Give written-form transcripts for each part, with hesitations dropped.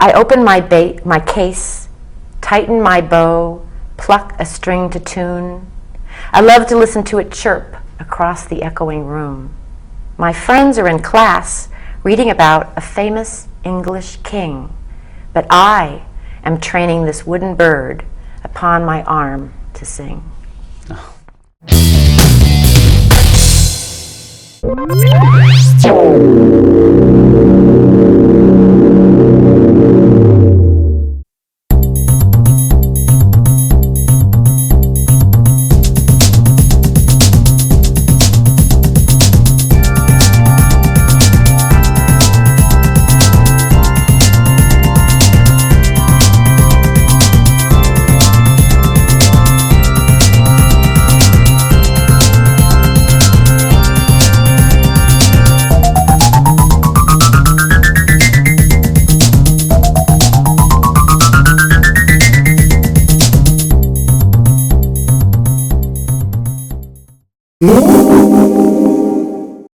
I open my case, tighten my bow, pluck a string to tune. I love to listen to it chirp across the echoing room. My friends are in class reading about a famous English king, but I am training this wooden bird upon my arm to sing.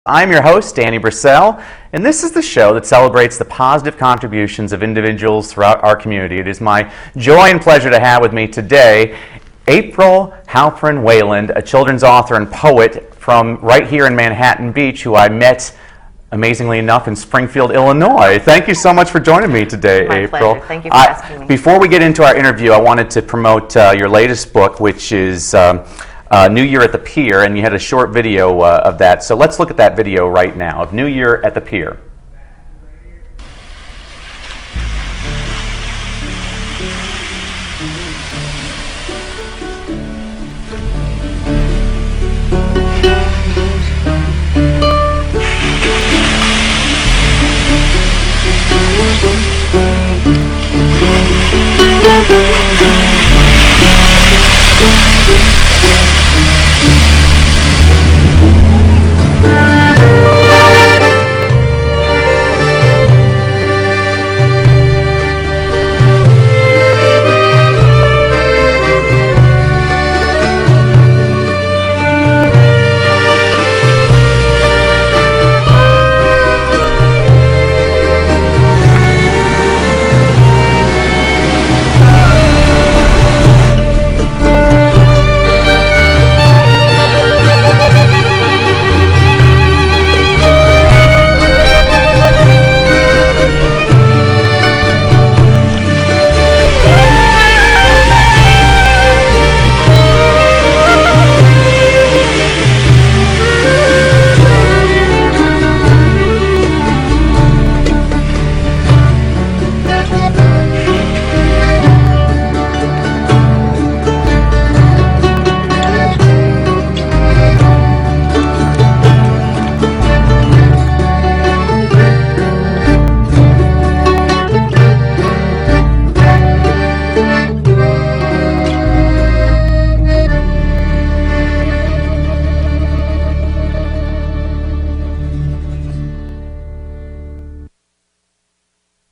I'm your host, Danny Brassell, and this is the show that celebrates the positive contributions of individuals throughout our community. It is my joy and pleasure to have with me today April Halprin Wayland, a children's author and poet from right here in Manhattan Beach, who I met, amazingly enough, in Springfield, Illinois. Thank you so much for joining me today, My April. pleasure. Thank you for asking me. Before we get into our interview, I wanted to promote your latest book, which is New Year at the Pier, and you had a short video of that. So let's look at that video right now of New Year at the Pier.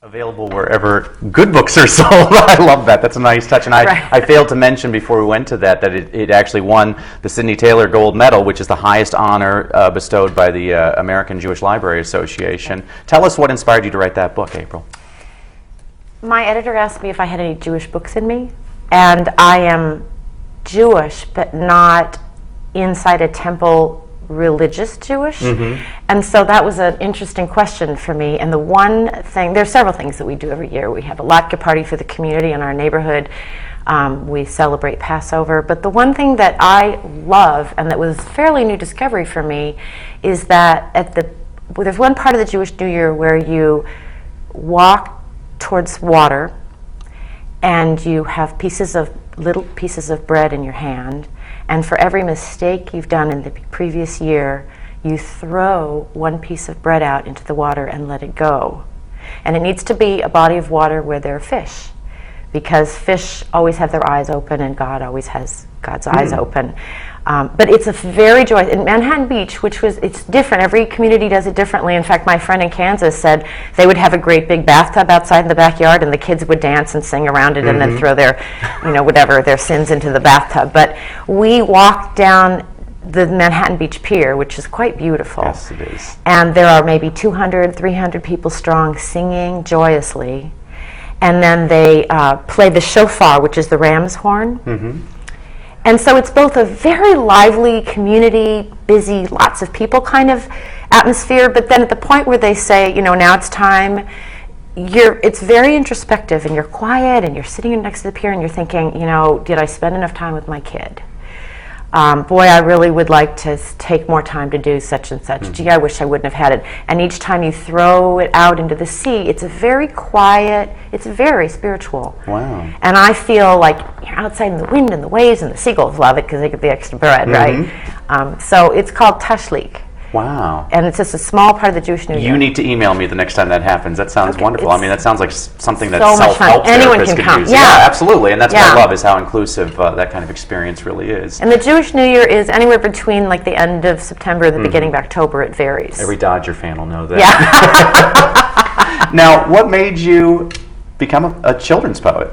Available wherever good books are sold. I love that. That's a nice touch. And I failed to mention before we went to that it actually won the Sidney Taylor Gold Medal, which is the highest honor bestowed by the American Jewish Library Association. Tell us what inspired you to write that book, April. My editor asked me if I had any Jewish books in me, and I am Jewish, but not inside a temple religious Jewish. Mm-hmm. And so that was an interesting question for me. And the one thing, there's several things that we do every year. We have a latke party for the community in our neighborhood. We celebrate Passover. But the one thing that I love, and that was a fairly new discovery for me, is that there's one part of the Jewish New Year where you walk towards water and you have little pieces of bread in your hand. And for every mistake you've done in the previous year, you throw one piece of bread out into the water and let it go. And it needs to be a body of water where there are fish, because fish always have their eyes open and God always has God's eyes open. But it's a very joyous, in Manhattan Beach, it's different. Every community does it differently. In fact, my friend in Kansas said they would have a great big bathtub outside in the backyard and the kids would dance and sing around it and then throw their, their sins into the bathtub. But we walked down the Manhattan Beach Pier, which is quite beautiful. Yes, it is. And there are maybe 200, 300 people strong singing joyously. and then they play the shofar, which is the ram's horn. Mm-hmm. And so it's both a very lively community, busy, lots of people kind of atmosphere, but then at the point where they say, now it's time, it's very introspective, and you're quiet, and you're sitting next to the pier, and you're thinking, did I spend enough time with my kid? Boy, I really would like to take more time to do such and such. Gee, I wish I wouldn't have had it. And each time you throw it out into the sea, it's a very quiet, it's very spiritual. Wow. And I feel like you're outside in the wind and the waves, and the seagulls love it because they get the extra bread, right? So it's called Tashlik. Wow. And it's just a small part of the Jewish New Year. You need to email me the next time that happens. That sounds wonderful. I mean, that sounds like something that so self-help Anyone therapists can could come. use. Yeah, absolutely. And that's what I love, is how inclusive that kind of experience really is. And the Jewish New Year is anywhere between like the end of September and the beginning of October. It varies. Every Dodger fan will know that. Yeah. Now, what made you become a children's poet?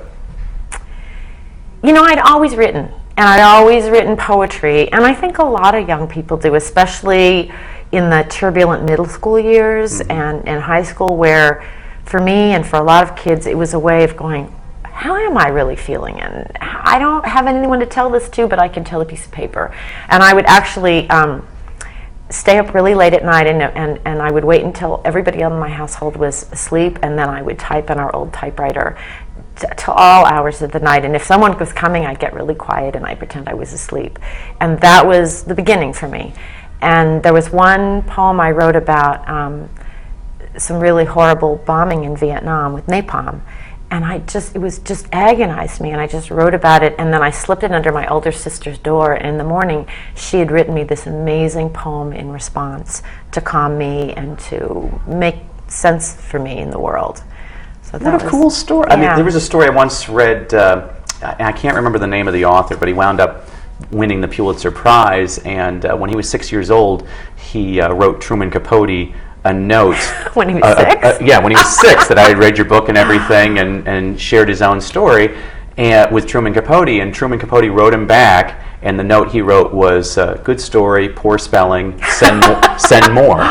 I'd always written. And I'd always written poetry. And I think a lot of young people do, especially in the turbulent middle school years and in high school, where for me and for a lot of kids, it was a way of going, how am I really feeling? And I don't have anyone to tell this to, but I can tell a piece of paper. And I would actually stay up really late at night, and I would wait until everybody in my household was asleep, and then I would type on our old typewriter to all hours of the night. And if someone was coming, I'd get really quiet and I'd pretend I was asleep. And that was the beginning for me. And there was one poem I wrote about some really horrible bombing in Vietnam with napalm. And it was just agonized me, and I just wrote about it, and then I slipped it under my older sister's door, and in the morning she had written me this amazing poem in response to calm me and to make sense for me in the world. So what a cool story. I mean, there was a story I once read, I can't remember the name of the author, but he wound up winning the Pulitzer Prize, and when he was 6 years old, he wrote Truman Capote a note. When he was 6? Yeah, when he was 6, that I had read your book and everything, and shared his own story with Truman Capote, and Truman Capote wrote him back, and the note he wrote was, good story, poor spelling, send more.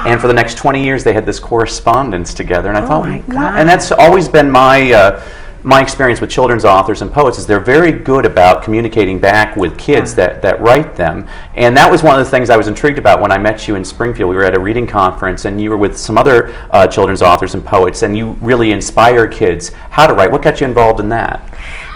And for the next 20 years, they had this correspondence together, and I thought, my God. And that's always been my experience with children's authors and poets, is they're very good about communicating back with kids that write them. And that was one of the things I was intrigued about when I met you in Springfield. We were at a reading conference, and you were with some other children's authors and poets, and you really inspire kids how to write. What got you involved in that?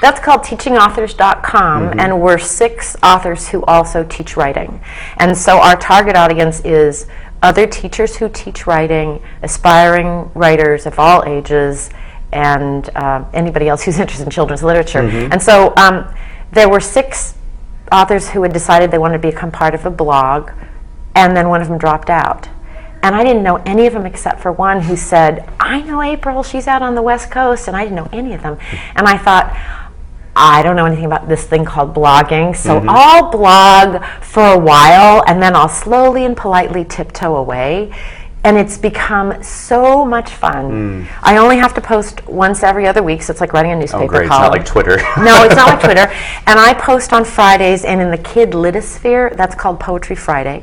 That's called teachingauthors.com, and we're 6 authors who also teach writing. And so our target audience is other teachers who teach writing, aspiring writers of all ages, and anybody else who's interested in children's literature. And so there were 6 authors who had decided they wanted to become part of a blog, and then one of them dropped out. And I didn't know any of them except for one who said, I know April, she's out on the West Coast, and I didn't know any of them. And I thought, I don't know anything about this thing called blogging, so I'll blog for a while, and then I'll slowly and politely tiptoe away. And it's become so much fun. I only have to post once every other week, so it's like writing a newspaper great. column. It's not like Twitter. No, it's not like Twitter. And I post on Fridays, and in the kid litosphere, that's called Poetry Friday.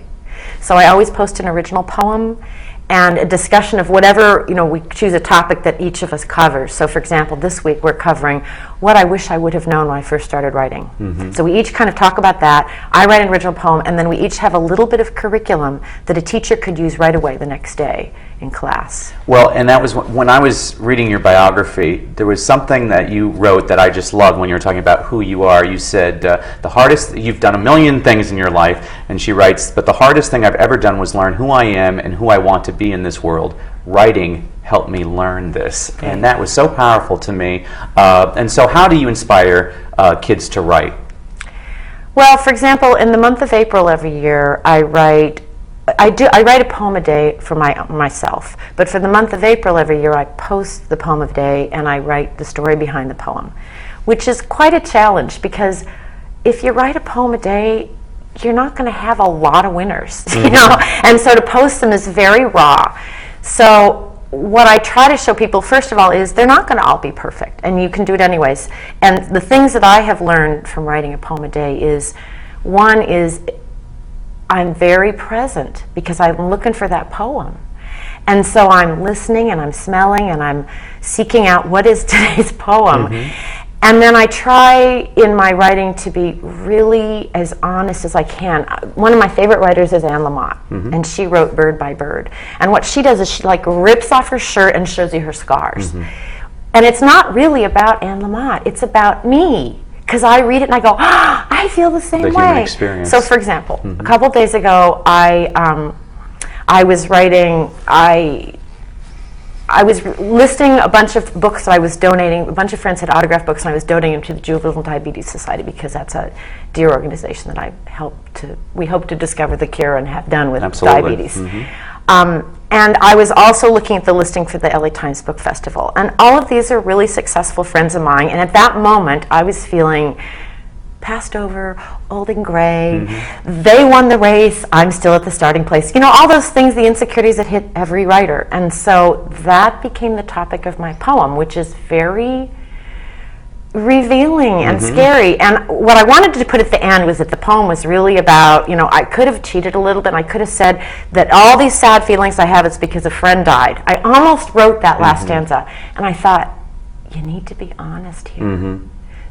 So I always post an original poem and a discussion of whatever, we choose a topic that each of us covers. So for example, this week we're covering what I wish I would have known when I first started writing. So we each kind of talk about that. I write an original poem, and then we each have a little bit of curriculum that a teacher could use right away the next day in class. Well, and that was when I was reading your biography, there was something that you wrote that I just loved when you were talking about who you are. You said, the hardest, you've done a million things in your life, and she writes, but the hardest thing I've ever done was learn who I am and who I want to be in this world. Writing helped me learn this. And that was so powerful to me. And so how do you inspire kids to write? Well, for example, in the month of April every year, I write a poem a day for myself. But for the month of April every year, I post the poem of the day, and I write the story behind the poem, which is quite a challenge, because if you write a poem a day, you're not going to have a lot of winners, and so to post them is very raw. So what I try to show people, first of all, is they're not going to all be perfect, and you can do it anyways. And the things that I have learned from writing a poem a day is, one is I'm very present because I'm looking for that poem. And so I'm listening and I'm smelling and I'm seeking out what is today's poem. And then I try in my writing to be really as honest as I can. One of my favorite writers is Anne Lamott, and she wrote Bird by Bird. And what she does is she like rips off her shirt and shows you her scars. And it's not really about Anne Lamott, it's about me. Because I read it and I go, I feel the same way. The human experience. So for example, a couple days ago, I was writing, I was listing a bunch of books that I was donating. A bunch of friends had autographed books, and I was donating them to the Juvenile Diabetes Society because that's a dear organization that we hope to discover the cure and have done with diabetes. And I was also looking at the listing for the LA Times Book Festival. And all of these are really successful friends of mine. And at that moment, I was feeling passed over, old and gray. They won the race. I'm still at the starting place. You know, all those things, the insecurities that hit every writer. And so that became the topic of my poem, which is very revealing and scary. And what I wanted to put at the end was that the poem was really about, you know, I could have cheated a little bit, and I could have said that all these sad feelings I have is because a friend died. I almost wrote that last stanza, and I thought, you need to be honest here.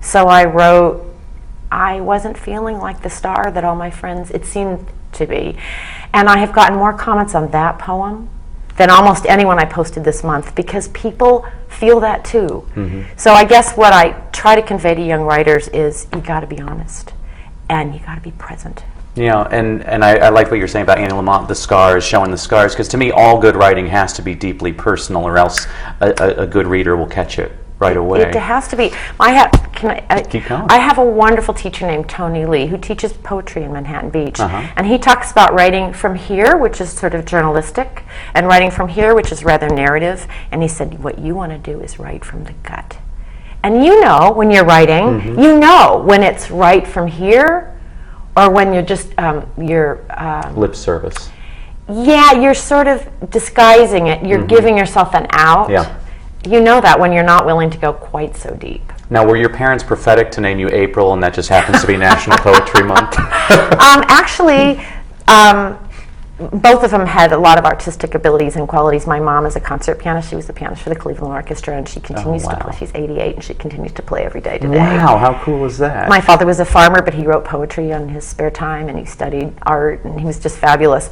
So I wrote, I wasn't feeling like the star that all my friends, it seemed to be. And I have gotten more comments on that poem than almost anyone I posted this month, because people feel that too. So I guess what I try to convey to young writers is you got to be honest and you got to be present. You know, and I like what you're saying about Annie Lamont, the scars, showing the scars, because to me all good writing has to be deeply personal, or else a good reader will catch it right away. It has to be. Keep going. I have a wonderful teacher named Tony Lee who teaches poetry in Manhattan Beach, and he talks about writing from here, which is sort of journalistic, and writing from here, which is rather narrative. And he said, what you want to do is write from the gut. And you know when you're writing, you know when it's right from here, or when you're just lip service. Yeah, you're sort of disguising it. You're giving yourself an out. Yeah. You know that when you're not willing to go quite so deep. Now, were your parents prophetic to name you April, and that just happens to be National Poetry Month? Actually, both of them had a lot of artistic abilities and qualities. My mom is a concert pianist. She was the pianist for the Cleveland Orchestra, and she continues to play. She's 88, and she continues to play every day today. Wow, how cool is that? My father was a farmer, but he wrote poetry on his spare time, and he studied art, and he was just fabulous.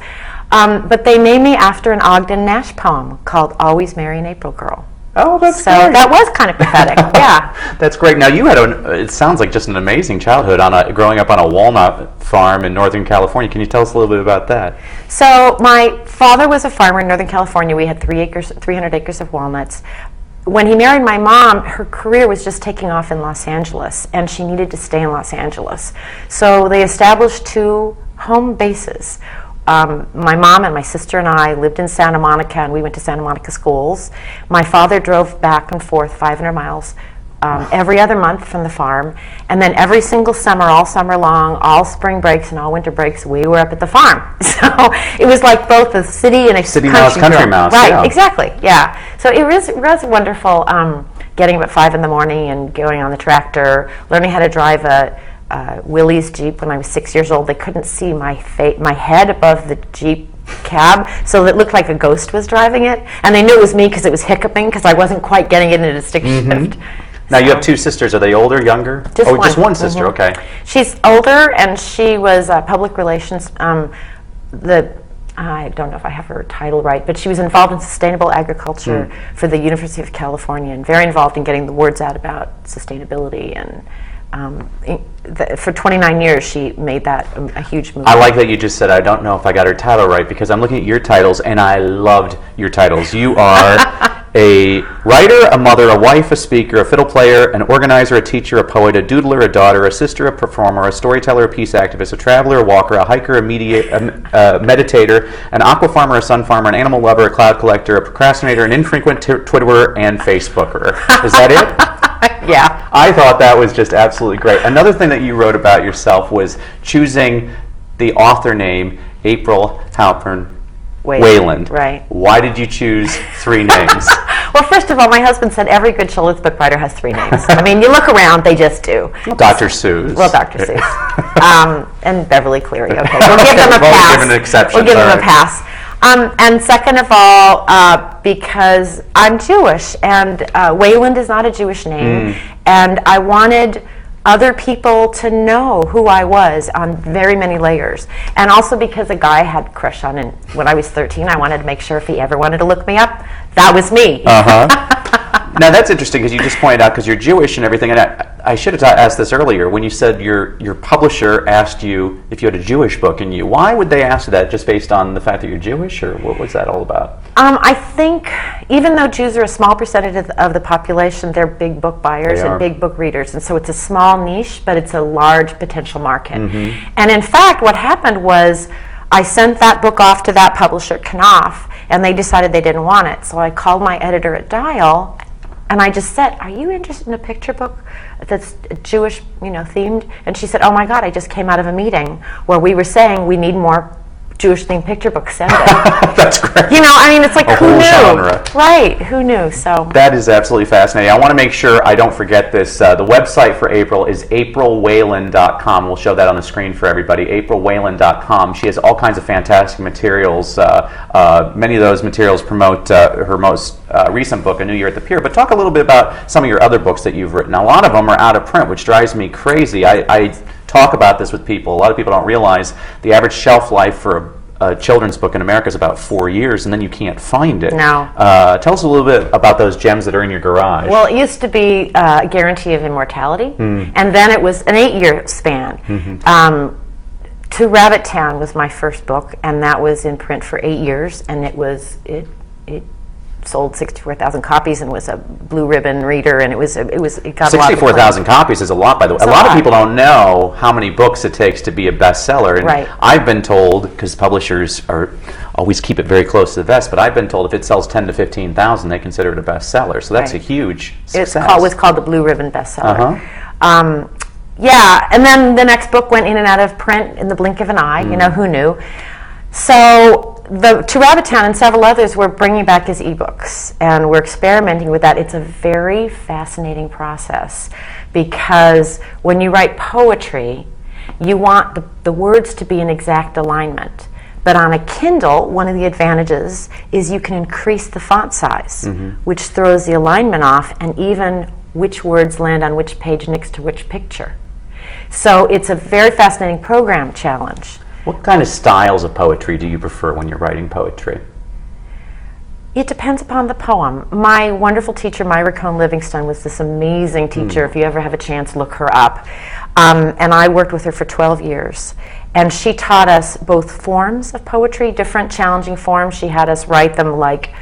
But they named me after an Ogden Nash poem called Always Marry an April Girl. Oh, that's so great. That was kind of prophetic, yeah. That's great. Now, you had it sounds like just an amazing childhood growing up on a walnut farm in Northern California. Can you tell us a little bit about that? So my father was a farmer in Northern California. We had 300 acres of walnuts. When he married my mom, her career was just taking off in Los Angeles, and she needed to stay in Los Angeles. So they established 2 home bases. My mom and my sister and I lived in Santa Monica, and we went to Santa Monica schools. My father drove back and forth 500 miles every other month from the farm, and then every single summer, all summer long, all spring breaks and all winter breaks, we were up at the farm. So it was like both a city and a city mouse, country mouse. Right, yeah. Exactly, yeah. So it was wonderful getting up at 5 in the morning and going on the tractor, learning how to drive a Willys Jeep when I was 6 years old. They couldn't see my head above the Jeep cab, so it looked like a ghost was driving it. And they knew it was me because it was hiccuping because I wasn't quite getting it into stick shift. Now, you have 2 sisters. Are they older, younger? Just one. Just one sister, okay. She's older, and she was public relations. I don't know if I have her title right, but she was involved in sustainable agriculture for the University of California, and very involved in getting the words out about sustainability. And for 29 years, she made that a huge movement. I like that you just said, I don't know if I got her title right, because I'm looking at your titles, and I loved your titles. You are a writer, a mother, a wife, a speaker, a fiddle player, an organizer, a teacher, a poet, a doodler, a daughter, a sister, a performer, a storyteller, a peace activist, a traveler, a walker, a hiker, a meditator, an aqua farmer, a sun farmer, an animal lover, a cloud collector, a procrastinator, an infrequent Twitterer, and Facebooker. Is that it? Yeah. I thought that was just absolutely great. Another thing that you wrote about yourself was choosing the author name April Halprin Wayland. Right. Why did you choose 3 names? Well, first of all, my husband said every good children's book writer has 3 names. I mean, you look around, they just do. Dr. Seuss. Well, Dr. Seuss. And Beverly Cleary. Okay, we'll give them a pass. We'll give an exception. We'll give them a pass. And second of all, because I'm Jewish, and Wayland is not a Jewish name, and I wanted other people to know who I was on very many layers. And also because a guy I had a crush on, and when I was 13, I wanted to make sure if he ever wanted to look me up, that was me. Now that's interesting because you just pointed out because you're Jewish and everything, and I should have asked this earlier when you said your publisher asked you if you had a Jewish book in you. Why would they ask that? Just based on the fact that you're Jewish, or what was that all about? I think even though Jews are a small percentage of the population, they're big book buyers and big book readers, and so it's a small niche, but it's a large potential market. And in fact, what happened was I sent that book off to that publisher, Knopf, and they decided they didn't want it. So I called my editor at Dial, and I just said, "Are you interested in a picture book that's Jewish, themed?" And she said, "Oh my God, I just came out of a meeting where we were saying we need more Jewish-themed picture books. Send it." That's great. It's like, who whole knew? Genre. Right, who knew? So that is absolutely fascinating. I want to make sure I don't forget this. The website for April is aprilwayland.com. We'll show that on the screen for everybody. aprilwayland.com. She has all kinds of fantastic materials. Many of those materials promote her most recent book, A New Year at the Pier. But talk a little bit about some of your other books that you've written. A lot of them are out of print, which drives me crazy. I talk about this with people. A lot of people don't realize the average shelf life for a children's book in America is about 4 years, and then you can't find it. No. Tell us a little bit about those gems that are in your garage. Well, it used to be a guarantee of immortality, and then it was an 8-year span. To Rabbit Town was my first book, and that was in print for 8 years, and it sold 64,000 copies and was a blue ribbon reader, and it got a lot of 64,000 copies is a lot, by the way. A lot of people don't know how many books it takes to be a bestseller. And right. I've been told, because publishers always keep it very close to the vest, but I've been told if it sells 10 to 15,000, they consider it a bestseller. So that's a huge success. It was called the Blue Ribbon bestseller. Yeah, and then the next book went in and out of print in the blink of an eye. Who knew? So To Rabbit Town and several others we're bringing back as ebooks, and we're experimenting with that. It's a very fascinating process because when you write poetry, you want the words to be in exact alignment. But on a Kindle, one of the advantages is you can increase the font size, which throws the alignment off, and even which words land on which page next to which picture. So it's a very fascinating program challenge. What kind of styles of poetry do you prefer when you're writing poetry? It depends upon the poem. My wonderful teacher, Myra Cohn Livingston, was this amazing teacher. If you ever have a chance, look her up. And I worked with her for 12 years. And she taught us both forms of poetry, different challenging forms. She had us write them like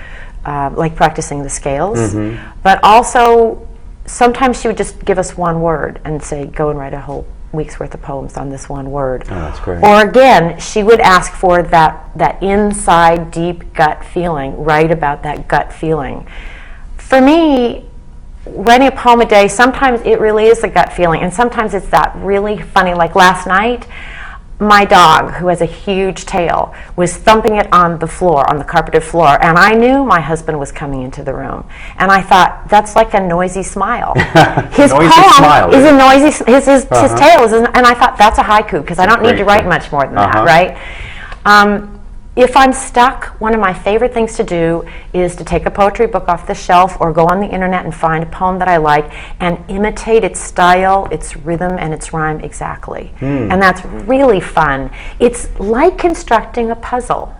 practicing the scales. But also, sometimes she would just give us one word and say, go and write a whole week's worth of poems on this one word. Oh, that's great. Or again, she would ask for that inside deep gut feeling, write about that gut feeling. For me, writing a poem a day, sometimes it really is a gut feeling, and sometimes it's that really funny, like last night, my dog, who has a huge tail, was thumping it on the floor, on the carpeted floor, and I knew my husband was coming into the room. And I thought, that's like a noisy smile. His noisy poem smile, is a noisy, his tail is, and I thought, that's a haiku, because I don't need to write much more than that, right? If I'm stuck, one of my favorite things to do is to take a poetry book off the shelf or go on the internet and find a poem that I like and imitate its style, its rhythm, and its rhyme exactly. And that's really fun. It's like constructing a puzzle.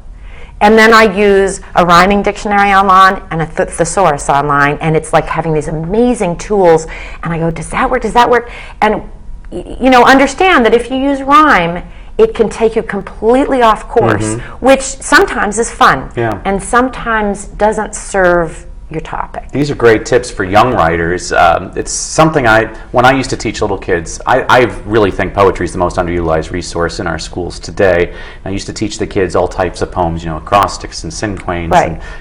And then I use a rhyming dictionary online and a thesaurus online, and it's like having these amazing tools. And I go, does that work? Does that work? And understand that if you use rhyme, it can take you completely off course, which sometimes is fun and sometimes doesn't serve your topic. These are great tips for young writers. It's something when I used to teach little kids, I really think poetry is the most underutilized resource in our schools today. I used to teach the kids all types of poems, acrostics and cinquains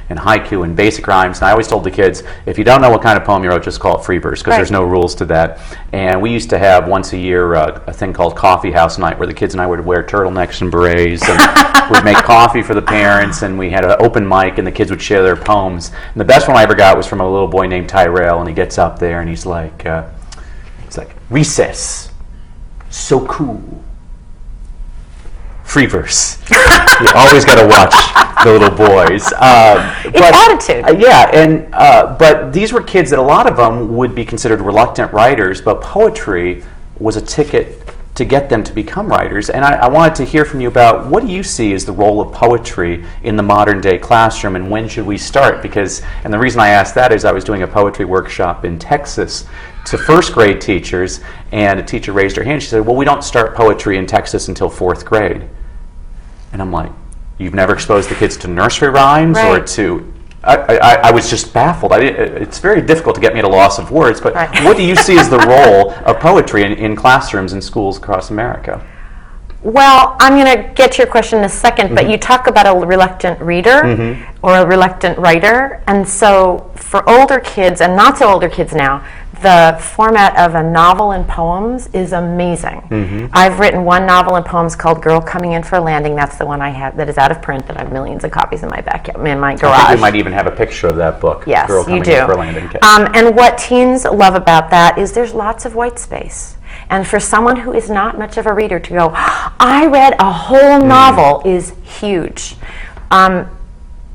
and haiku and basic rhymes. And I always told the kids, if you don't know what kind of poem you wrote, just call it free verse, because there's no rules to that. And we used to have once a year a thing called Coffee House Night, where the kids and I would wear turtlenecks and berets and we'd make coffee for the parents, and we had an open mic and the kids would share their poems. And the best one I ever got was from a little boy named Tyrell, and he gets up there and he's like, recess, so cool, free verse. You always got to watch the little boys. It's attitude. But these were kids that a lot of them would be considered reluctant writers, but poetry was a ticket to get them to become writers. And I wanted to hear from you about, what do you see as the role of poetry in the modern day classroom, and when should we start? And the reason I asked that is I was doing a poetry workshop in Texas to first grade teachers, and a teacher raised her hand. She said, well, we don't start poetry in Texas until 4th grade. And I'm like, you've never exposed the kids to nursery rhymes or to... I was just baffled. It's very difficult to get me at a loss of words, but what do you see as the role of poetry in classrooms and schools across America? Well, I'm going to get to your question in a second, but you talk about a reluctant reader or a reluctant writer, and so for older kids, and not so older kids now, the format of a novel and poems is amazing. I've written one novel and poems called Girl Coming In for a Landing. That's the one I have that is out of print, that I have millions of copies in my garage. I think we might even have a picture of that book. Yes, Girl Coming you do. In for a Landing. And what teens love about that is there's lots of white space. And for someone who is not much of a reader to go, I read a whole novel, is huge.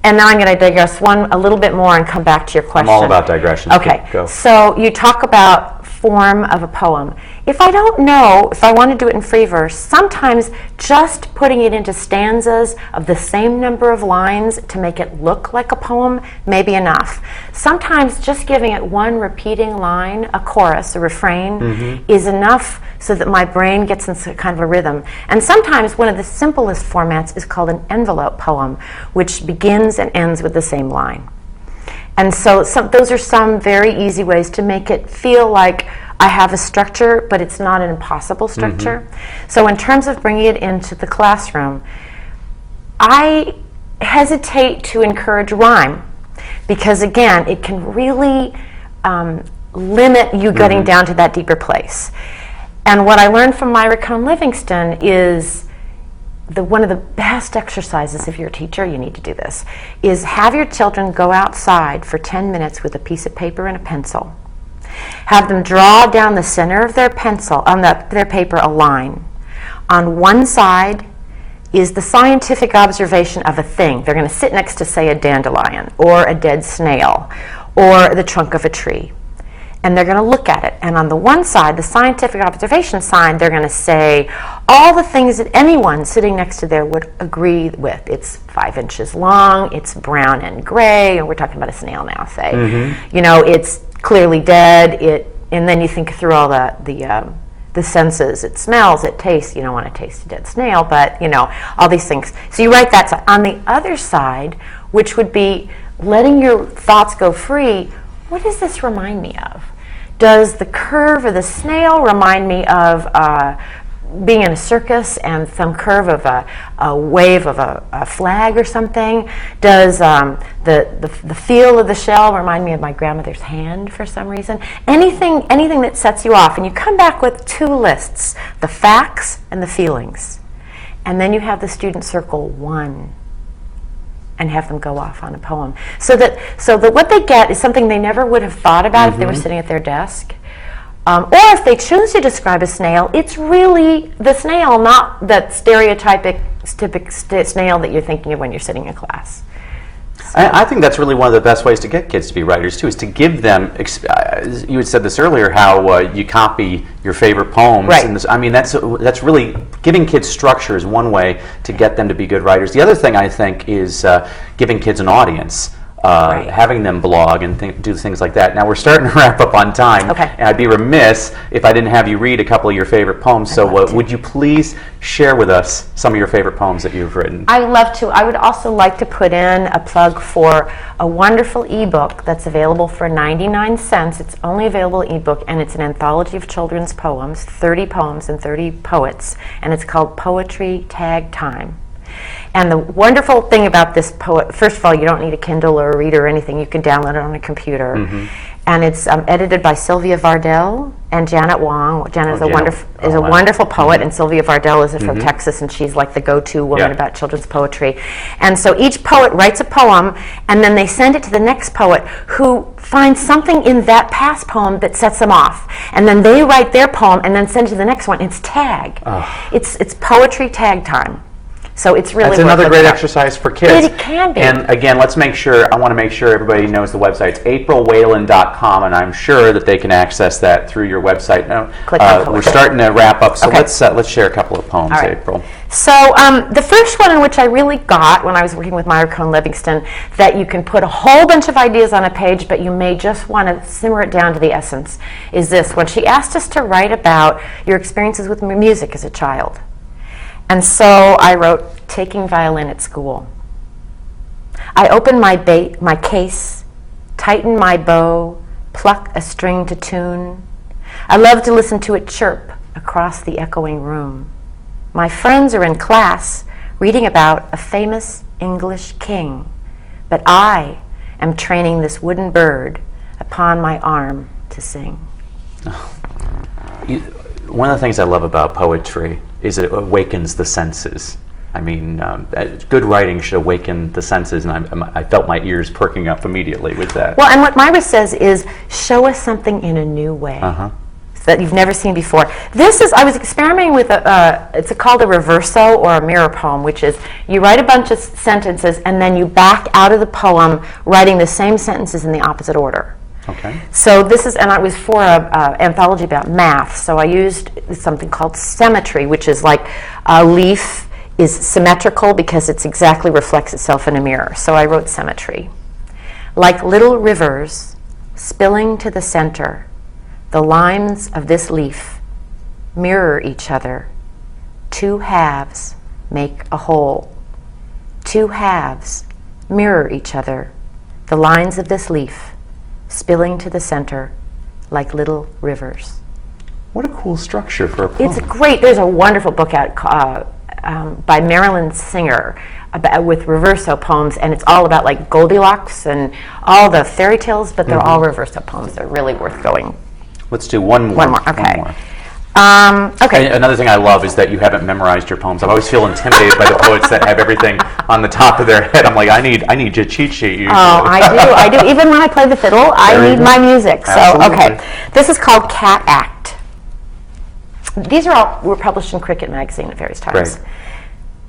And now I'm going to digress a little bit more and come back to your question. I'm all about digressions. Okay. Go. So you talk about form of a poem. If I don't know, if I want to do it in free verse, sometimes just putting it into stanzas of the same number of lines to make it look like a poem may be enough. Sometimes just giving it one repeating line, a chorus, a refrain, is enough so that my brain gets in kind of a rhythm. And sometimes one of the simplest formats is called an envelope poem, which begins and ends with the same line. And so those are some very easy ways to make it feel like I have a structure, but it's not an impossible structure. So in terms of bringing it into the classroom, I hesitate to encourage rhyme, because again, it can really limit you getting down to that deeper place. And what I learned from Myra Cone Livingston is one of the best exercises, if you're a teacher, you need to do this, is have your children go outside for 10 minutes with a piece of paper and a pencil. Have them draw down the center of their pencil, on their paper, a line. On one side is the scientific observation of a thing. They're going to sit next to, say, a dandelion, or a dead snail, or the trunk of a tree. And they're going to look at it. And on the one side, the scientific observation side, they're going to say all the things that anyone sitting next to there would agree with. It's 5 inches long, it's brown and gray, and we're talking about a snail now, say. You know, it's clearly dead, and then you think through all the senses. It smells, it tastes. You don't want to taste a dead snail, but, you know, all these things. So you write that side. On the other side, which would be letting your thoughts go free, what does this remind me of? Does the curve of the snail remind me of being in a circus and some curve of a wave of a flag or something? Does the feel of the shell remind me of my grandmother's hand for some reason? Anything that sets you off, and you come back with 2 lists, the facts and the feelings. And then you have the student circle 1 and have them go off on a poem. So that what they get is something they never would have thought about if they were sitting at their desk. Or if they choose to describe a snail, it's really the snail, not that stereotypic snail that you're thinking of when you're sitting in class. I think that's really one of the best ways to get kids to be writers, too, is to give them, you had said this earlier, how you copy your favorite poems. Right. And I mean, that's really, giving kids structure is one way to get them to be good writers. The other thing, I think, is giving kids an audience. Having them blog and do things like that. Now we're starting to wrap up on time, and I'd be remiss if I didn't have you read a couple of your favorite poems. So would you please share with us some of your favorite poems that you've written? I'd love to. I would also like to put in a plug for a wonderful ebook that's available for 99 cents. It's only available ebook, and it's an anthology of children's poems, 30 poems and 30 poets, and it's called Poetry Tag Time. And the wonderful thing about this first of all, you don't need a Kindle or a reader or anything. You can download it on a computer. And it's edited by Sylvia Vardell and Janet Wong. Janet is a wonderful poet, and Sylvia Vardell is from Texas, and she's like the go-to woman about children's poetry. And so each poet writes a poem, and then they send it to the next poet, who finds something in that past poem that sets them off. And then they write their poem, and then send it to the next one. It's tag. It's poetry tag time. So it's really That's another worth great looking up. exercise for kids. It can be. And again, I want to make sure everybody knows the website's aprilwayland.com, and I'm sure that they can access that through your website. Now, Click on we're poetry. starting to wrap up, so Okay. let's share a couple of poems, All right. April. So the first one in which I really got when I was working with Myra Cohn Livingston, that you can put a whole bunch of ideas on a page, but you may just want to simmer it down to the essence, is this. When she asked us to write about your experiences with music as a child. And so I wrote, taking violin at school. I open my case, tighten my bow, pluck a string to tune. I love to listen to it chirp across the echoing room. My friends are in class reading about a famous English king, but I am training this wooden bird upon my arm to sing. One of the things I love about poetry is it awakens the senses. I mean, good writing should awaken the senses, and I felt my ears perking up immediately with that. Well, and what Myra says is, show us something in a new way. That you've never seen before. I was experimenting with it's called a reverso or a mirror poem, which is you write a bunch of sentences and then you back out of the poem writing the same sentences in the opposite order. Okay. So and it was for an anthology about math, so I used something called symmetry, which is like a leaf is symmetrical because it exactly reflects itself in a mirror. So I wrote symmetry. Like little rivers spilling to the center, the lines of this leaf mirror each other. Two halves make a whole. Two halves mirror each other. The lines of this leaf spilling to the center like little rivers. What a cool structure for a poem. It's great. There's a wonderful book out by Marilyn Singer with Reverso poems, and it's all about like Goldilocks and all the fairy tales, but they're all Reverso poems. They're really worth going. Let's do one more. One more, okay. One more. Okay. Another thing I love is that you haven't memorized your poems. I always feel intimidated by the poets that have everything on the top of their head. I'm like, I need your cheat sheet. Usually. Oh, I do. Even when I play the fiddle, I need my music. So, Absolutely. okay. This is called Cat Act. These were published in Cricket magazine at various times. Great.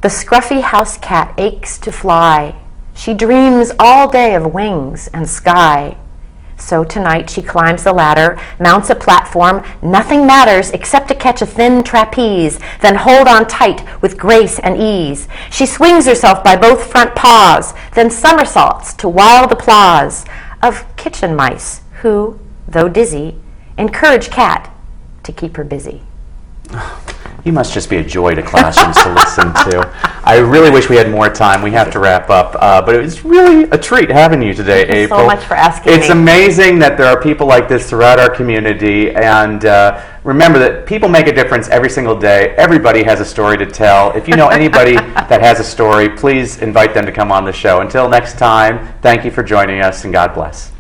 The scruffy house cat aches to fly. She dreams all day of wings and sky. So tonight she climbs the ladder, mounts a platform, nothing matters except to catch a thin trapeze, then hold on tight with grace and ease. She swings herself by both front paws, then somersaults to wild applause of kitchen mice who, though dizzy, encourage Cat to keep her busy. You must just be a joy to classrooms to listen to. I really wish we had more time. We have to wrap up, but it was really a treat having you today, Thank you April. so much for asking It's me. amazing that there are people like this throughout our community, and remember that people make a difference every single day. Everybody has a story to tell. If you know anybody that has a story, please invite them to come on the show. Until next time, thank you for joining us, and God bless.